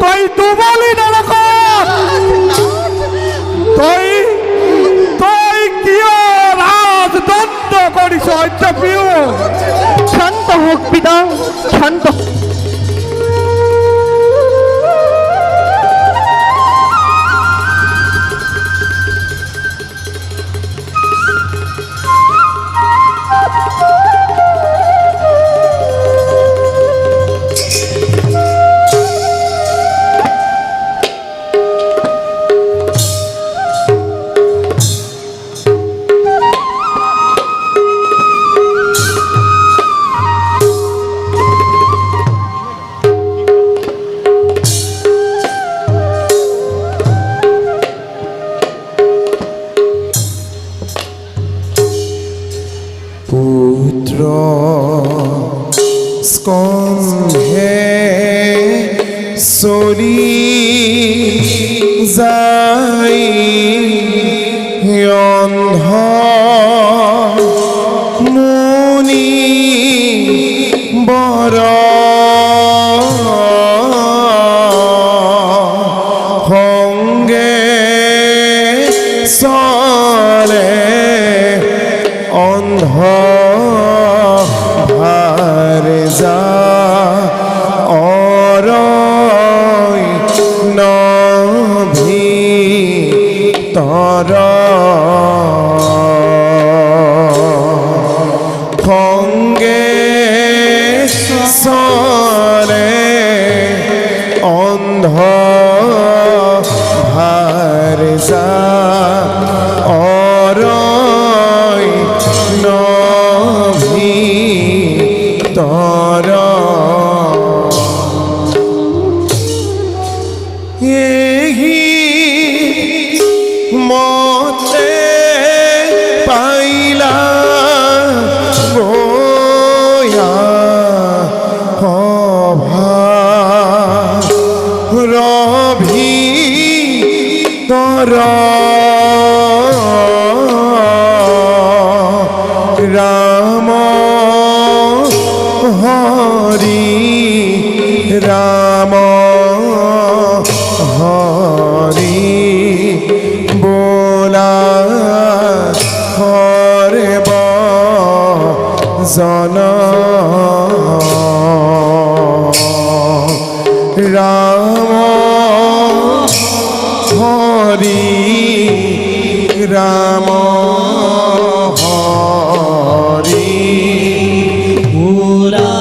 তই দুবলি নৰকত তই তই কিয় ৰাজদণ্ড কৰিছ অত্যপিও শান্ত হোক পিতা, শান্ত। পুত্ৰ স্কন্ধে চলি যাই অন্ধ মুনি বৰ সংগে চলে অন্ধ ভারে যা অরয় নভি তর খঙ্গে সরে অন্ধ ভারে যা অরয় নভি তর এহি মতে পাইলা বয়া হভা রভি তর রাম হরি রাম হরি বোলা হরে জন রাম হরি রাম হরি ভোলা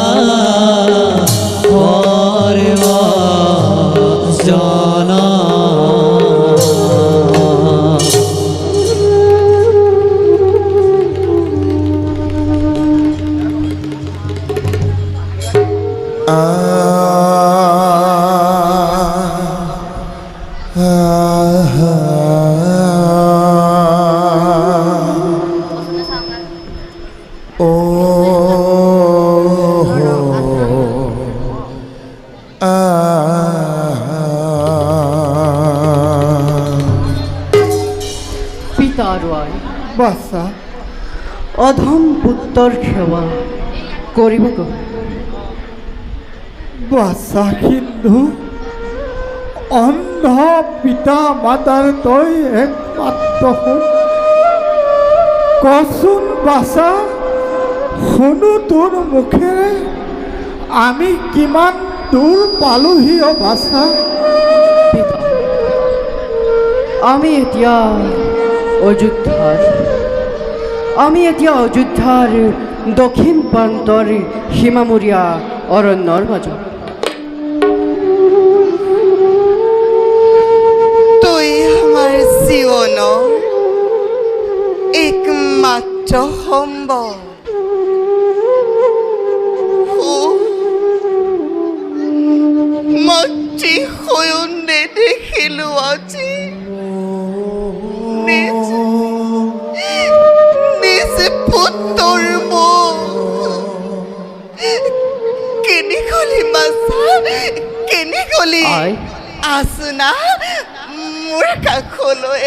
হরে জন বাচ্চা অধম পুত্ৰৰ সেৱা কৰিব বাচ্চা কিন্তু অন্ধ পিতা মাতাৰ তই একমাত্ৰ শুন কচোন বাচ্চা শুনো তোৰ মুখেৰে আমি কিমান দূৰ পালোহি অ বাচ্চা পিতা। আমি এতিয়া অযোধ্যাৰ দক্ষিণ প্ৰান্তৰ সীমামূৰীয়া অৰণ্যৰ মাজত। তুই আমাৰ জীবন একমাত্ৰ সম্বল মাতৃ হয়েও নেদেখিলো আজি নিজ পুত্ৰৰ মুখ কেনে গলি মাছা কেনে গলি আছো না মোৰ কাষলৈ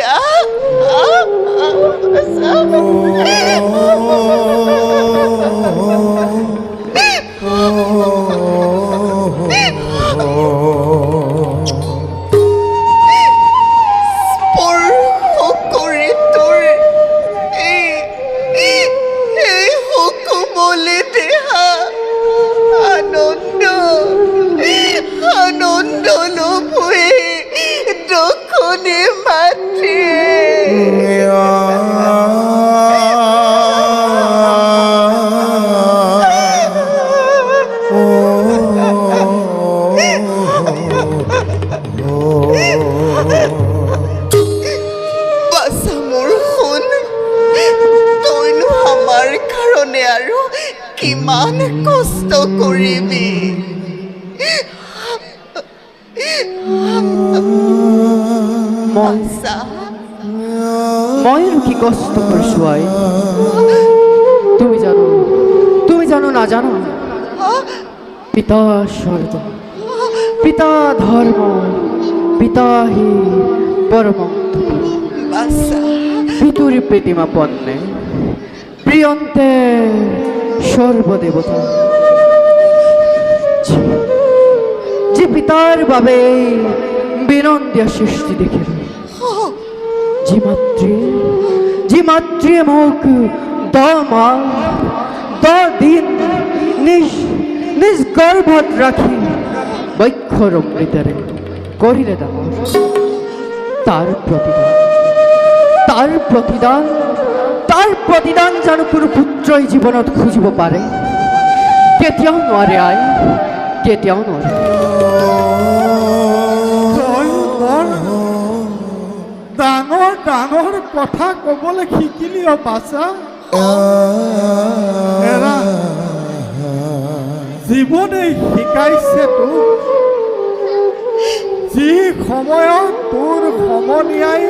কৰিবি বাছা মই আৰু কি কষ্ট কৰিছো আই তুমি জানো নাজানো পিতা স্বৰ্গ পিতা ধৰ্ম পিতা হি পৰম বাছা পিতুরি প্রীতিমা পণ্যে প্রিয়ন্তে সর্বদেবতা যে পিতার বাবে বিনন্দিয়া সৃষ্টি দেখিল যে মাতৃ মুখ দ মা দ দিন নিজ গর্ভত রাখি বৈক্ষর অমৃতরে করিলে দামর তার প্ৰতিদান জানো কোনো পুত্ৰই জীৱনত খুজিব পাৰে কেতিয়াও নোৱাৰে আই কেতিয়াও নোৱাৰে তই বৰ ডাঙৰ ডাঙৰ কথা ক'বলৈ শিকিলি বাছা এৰা জীৱনে শিকাইছে তোক যি সময়ত তোৰ সমনীয়াই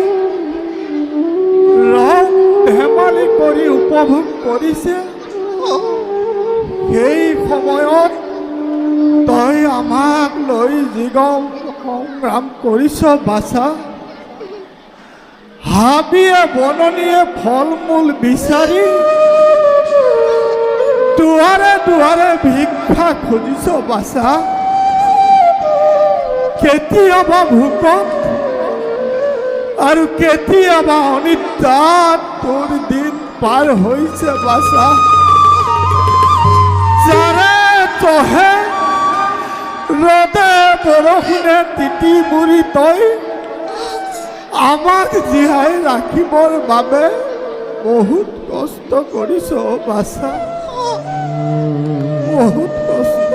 ৰং ধেমালি কৰি উপভোগ কৰিছে সেই সময়ত তই আমাক লৈ জীৱন সংগ্ৰাম কৰিছ বাছা হাবিয়ে বননিয়ে ফল মূল বিচাৰি দুৱাৰে দুৱাৰে ভিক্ষা খুজিছ বাছা কেতিয়াবা ভোকত আৰু কেতিয়াবা অনিদ্ৰাত তোৰ দিন পাৰ হৈছে বাছা যাৰে তহে ৰ'দে বৰষুণে তিতি বুৰি তই আমাক জীয়াই ৰাখিবৰ বাবে বহুত কষ্ট কৰিছ বাছা বহুত কষ্ট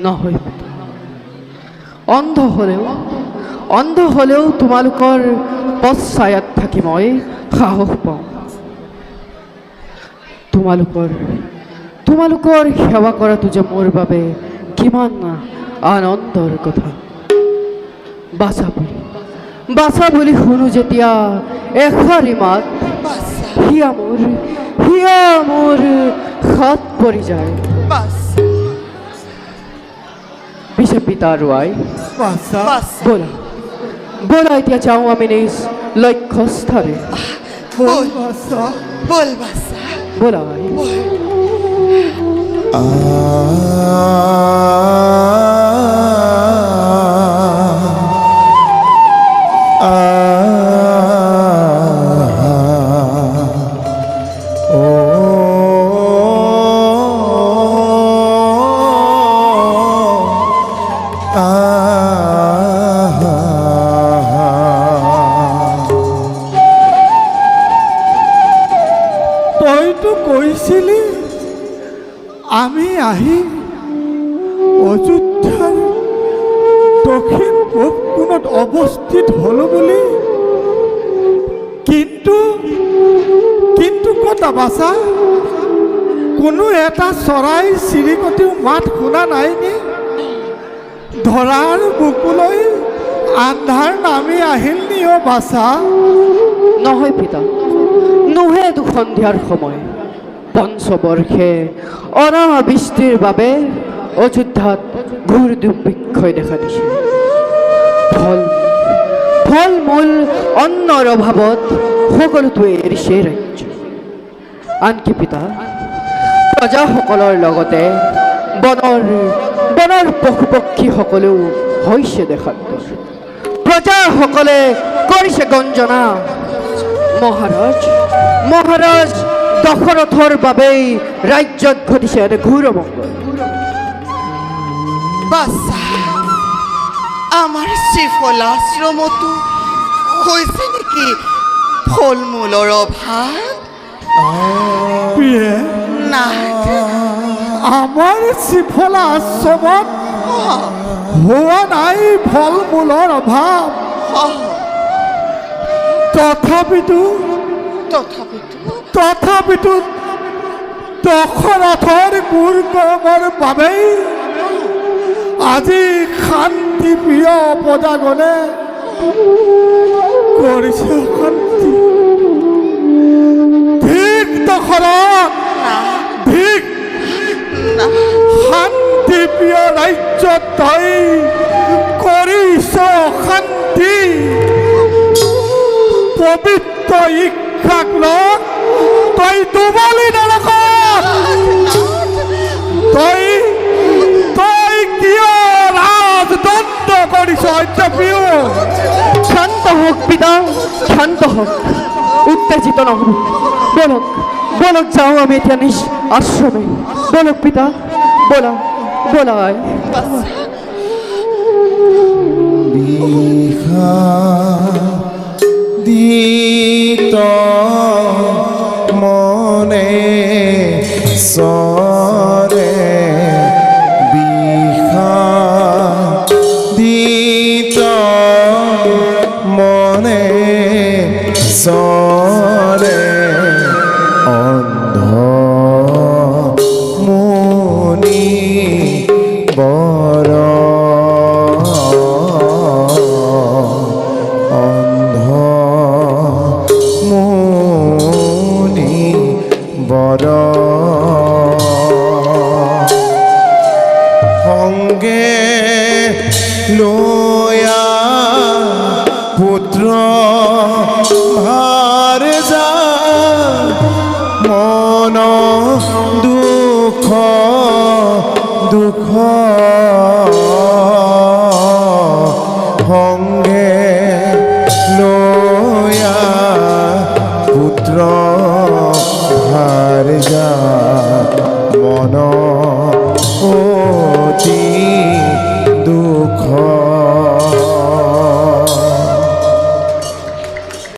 নহয় অন্ধ হলেও তোমালোকৰ পশ্চায়ত থাকি মই সাহস পাওঁ তোমালোকৰ সেৱা কৰাটো যে মোৰ বাবে কিমান আনন্দৰ কথা বাছা বুলি শুনো যেতিয়া এষাৰি মাত হিয়া মোৰ হাত পৰি যায় পিছে পিতা আৰু আই বাছা ব'লা এতিয়া যাওঁ আমি নিজ লক্ষ্যস্থানে বল বাছা বল বাছা ব'লা আই তইতো কৈছিলি আমি আহি অযোধ্যাৰ দক্ষিণ পূব কোণত অৱস্থিত হলো বুলি কিন্তু কথা বাছা কোনো এটা চৰাই চিৰিকটিও মাত শুনা নাইনি ধৰাৰ বুকুলৈ আন্ধাৰ নামি আহিল নি অ বাছা নহয় পিতা নোহে দুসন্ধিয়াৰ সময় পঞ্চবৰ্ষে অনাবৃষ্টিৰ বাবে অযোধ্যাত ঘোৰ দুৰ্ভিক্ষই দেখা দিছে ফল মূল অন্নৰ অভাৱত সকলোটোৱে এৰিছে ৰাজ্য আনকি পিতা প্ৰজাসকলৰ লগতে বনৰ পশু পক্ষীসকলেও হৈছে দেখাত প্ৰজাসকলে কৰিছে গঞ্জনা মহাৰাজ দশৰথৰ বাবেই ৰাজ্যত ঘটিছে এটা ঘোৰ অমংগল বাছা আমাৰ শ্ৰীফলাশ্ৰমতো হৈছে নেকি ফল মূলৰ অভাৱ প্ৰিয়ে নাই আমাৰ শ্ৰীফলা আশ্ৰমত হোৱা নাই ফল মূলৰ অভাৱ তথাপিতো দশৰথৰ গুৰ কৰ্মৰ বাবেই আজি শান্তি প্ৰিয় প্ৰজাগণে কৰিছে শান্তি। ঠিক দশৰথ, ঠিক শান্তি প্ৰিয় ৰাজ্যত তই কৰিছ শান্তি। পবিত্ৰ ইচ্ছাক লগ তই দুবলি নৰকত তই তই কিয় ৰাজদণ্ড কৰিছ সত্যপ্ৰিয়? শান্ত হোক পিতা, শান্ত হোক, উত্তেজিত নহব। বলক বলক যাও আমি এতিয়া নিজ আশ্রমে। বলক পিতা, বলা বলায়। দিত মনে সরে দিত মনে সরে অন্ধ মুনি বর অন্ধ মুনি বর সঙ্গে লয়া পুত্র ভার যা মন দুখ দুখ